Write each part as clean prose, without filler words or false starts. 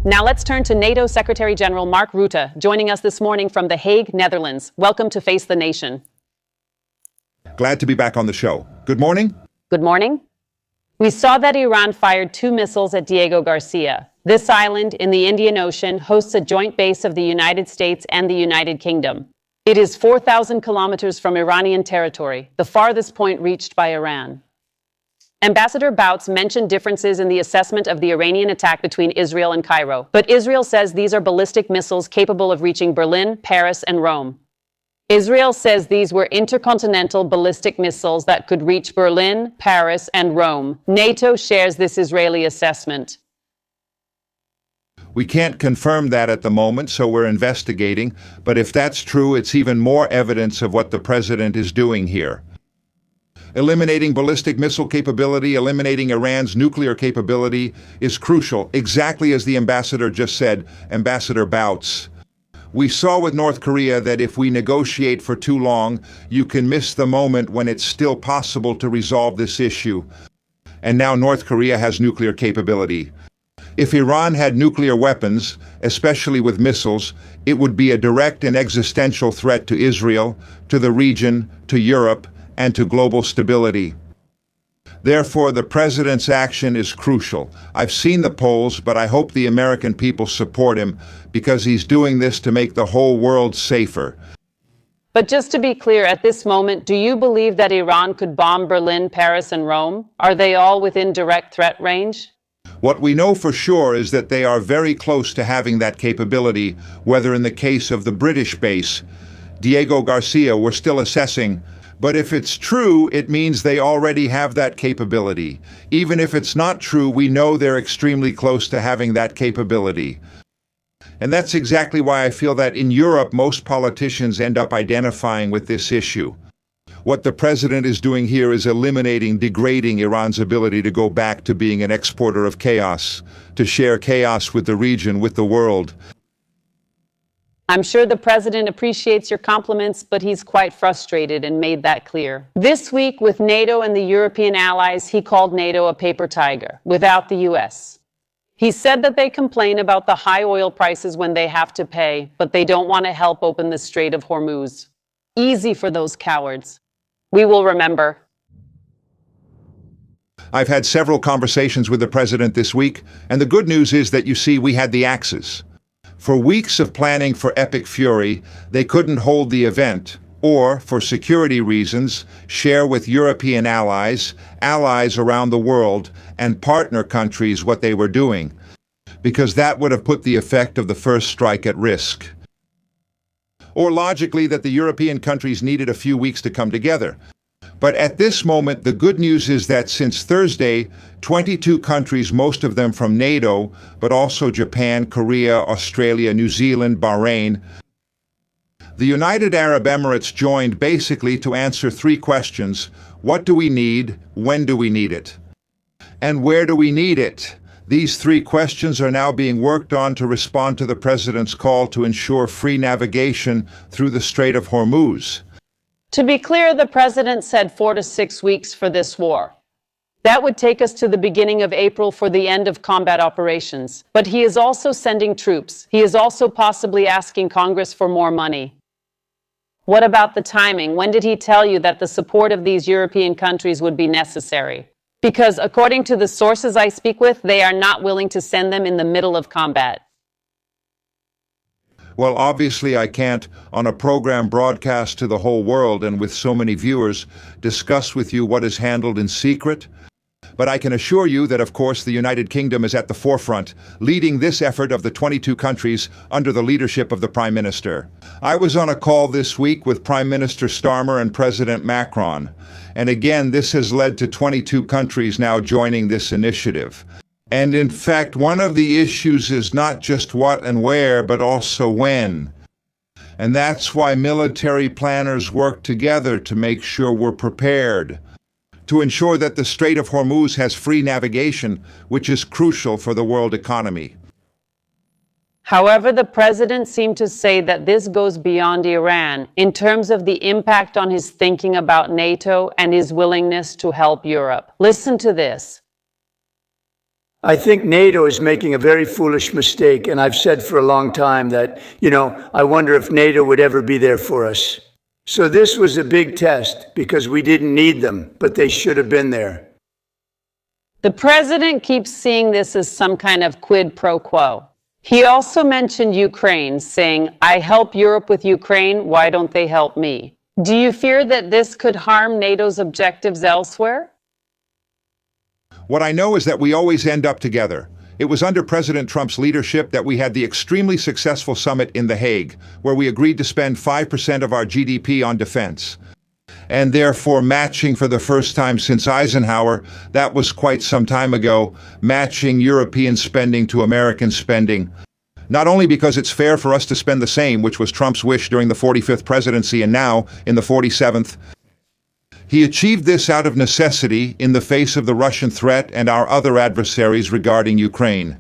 Now let's turn to NATO Secretary General Mark Rutte, joining us this morning from The Hague, Netherlands. Welcome to Face the Nation. Glad to be back on the show. Good morning. Good morning. We saw that Iran fired 2 missiles at Diego Garcia. This island in the Indian Ocean hosts a joint base of the United States and the United Kingdom. It is 4,000 kilometers from Iranian territory, the farthest point reached by Iran. Ambassador Bouts mentioned differences in the assessment of the Iranian attack between Israel and Cairo, but Israel says these are ballistic missiles capable of reaching Berlin, Paris, and Rome. Israel says these were intercontinental ballistic missiles that could reach Berlin, Paris, and Rome. NATO shares this Israeli assessment. We can't confirm that at the moment, so we're investigating. But if that's true, it's even more evidence of what the president is doing here. Eliminating ballistic missile capability, eliminating Iran's nuclear capability is crucial, exactly as the ambassador just said, Ambassador Bouts. We saw with North Korea that if we negotiate for too long, you can miss the moment when it's still possible to resolve this issue. And now North Korea has nuclear capability. If Iran had nuclear weapons, especially with missiles, it would be a direct and existential threat to Israel, to the region, to Europe, and to global stability. Therefore, the president's action is crucial. I've seen the polls, but I hope the American people support him because he's doing this to make the whole world safer. But just to be clear, at this moment, do you believe that Iran could bomb Berlin, Paris, and Rome? Are they all within direct threat range? What we know for sure is that they are very close to having that capability, whether in the case of the British base, Diego Garcia, we're still assessing. But if it's true, it means they already have that capability. Even if it's not true, we know they're extremely close to having that capability. And that's exactly why I feel that in Europe, most politicians end up identifying with this issue. What the president is doing here is eliminating, degrading Iran's ability to go back to being an exporter of chaos, to share chaos with the region, with the world. I'm sure the president appreciates your compliments, but he's quite frustrated and made that clear. This week, with NATO and the European allies, he called NATO a paper tiger, without the US. He said that they complain about the high oil prices when they have to pay, but they don't want to help open the Strait of Hormuz. Easy for those cowards. We will remember. I've had several conversations with the president this week, and the good news is that, you see, we had the axes. For weeks of planning for epic fury, they couldn't hold the event, or, for security reasons, share with European allies around the world, and partner countries what they were doing, because that would have put the effect of the first strike at risk. Or logically, that the European countries needed a few weeks to come together. But at this moment, the good news is that since Thursday, 22 countries, most of them from NATO, but also Japan, Korea, Australia, New Zealand, Bahrain, the United Arab Emirates joined basically to answer 3 questions. What do we need? When do we need it? And where do we need it? These 3 questions are now being worked on to respond to the president's call to ensure free navigation through the Strait of Hormuz. To be clear, the president said 4 to 6 weeks for this war. That would take us to the beginning of April for the end of combat operations. But he is also sending troops. He is also possibly asking Congress for more money. What about the timing? When did he tell you that the support of these European countries would be necessary? Because according to the sources I speak with, they are not willing to send them in the middle of combat. Well, obviously I can't, on a program broadcast to the whole world and with so many viewers, discuss with you what is handled in secret. But I can assure you that, of course, the United Kingdom is at the forefront, leading this effort of the 22 countries under the leadership of the Prime Minister. I was on a call this week with Prime Minister Starmer and President Macron. And again, this has led to 22 countries now joining this initiative. And in fact, one of the issues is not just what and where, but also when. And that's why military planners work together to make sure we're prepared, to ensure that the Strait of Hormuz has free navigation, which is crucial for the world economy. However, the president seemed to say that this goes beyond Iran in terms of the impact on his thinking about NATO and his willingness to help Europe. Listen to this. I think NATO is making a very foolish mistake, and I've said for a long time that, I wonder if NATO would ever be there for us. So this was a big test because we didn't need them, but they should have been there. The president keeps seeing this as some kind of quid pro quo. He also mentioned Ukraine, saying, "I help Europe with Ukraine, why don't they help me?" Do you fear that this could harm NATO's objectives elsewhere? What I know is that we always end up together. It was under President Trump's leadership that we had the extremely successful summit in The Hague, where we agreed to spend 5% of our GDP on defense. And therefore matching for the first time since Eisenhower, that was quite some time ago, matching European spending to American spending. Not only because it's fair for us to spend the same, which was Trump's wish during the 45th presidency and now in the 47th, he achieved this out of necessity in the face of the Russian threat and our other adversaries regarding Ukraine.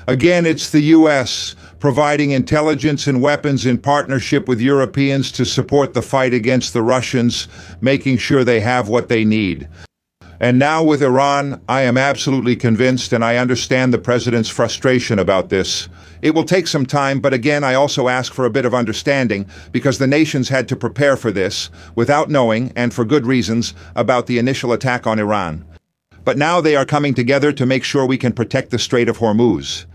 Again, it's the U.S. providing intelligence and weapons in partnership with Europeans to support the fight against the Russians, making sure they have what they need. And now with Iran, I am absolutely convinced, and I understand the president's frustration about this. It will take some time, but again, I also ask for a bit of understanding, because the nations had to prepare for this, without knowing, and for good reasons, about the initial attack on Iran. But now they are coming together to make sure we can protect the Strait of Hormuz.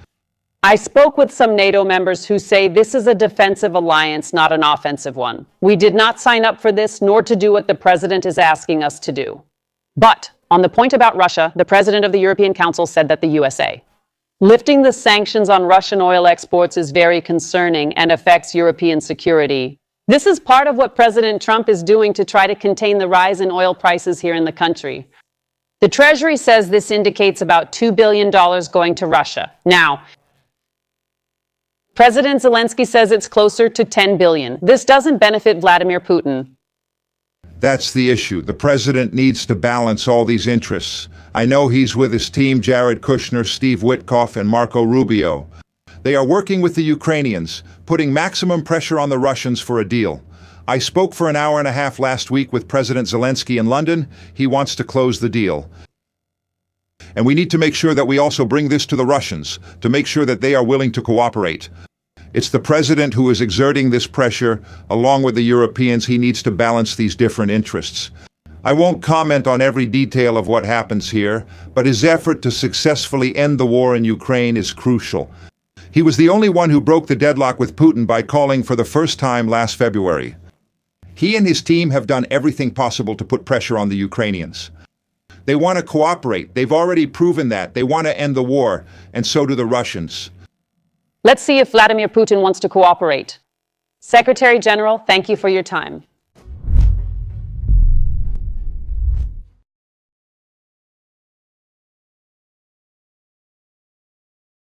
I spoke with some NATO members who say this is a defensive alliance, not an offensive one. We did not sign up for this, nor to do what the president is asking us to do. But on the point about Russia, the president of the European Council said that the USA lifting the sanctions on Russian oil exports is very concerning and affects European security. This is part of what President Trump is doing to try to contain the rise in oil prices here in the country. The Treasury says this indicates about $2 billion going to Russia. Now, President Zelensky says it's closer to $10 billion. This doesn't benefit Vladimir Putin. That's the issue. The president needs to balance all these interests. I know he's with his team, Jared Kushner, Steve Witkoff, and Marco Rubio. They are working with the Ukrainians, putting maximum pressure on the Russians for a deal. I spoke for an hour and a half last week with President Zelensky in London. He wants to close the deal. And we need to make sure that we also bring this to the Russians, to make sure that they are willing to cooperate. It's the president who is exerting this pressure. Along with the Europeans, he needs to balance these different interests. I won't comment on every detail of what happens here, but his effort to successfully end the war in Ukraine is crucial. He was the only one who broke the deadlock with Putin by calling for the first time last February. He and his team have done everything possible to put pressure on the Ukrainians. They want to cooperate. They've already proven that. They want to end the war, and so do the Russians. Let's see if Vladimir Putin wants to cooperate. Secretary General, thank you for your time.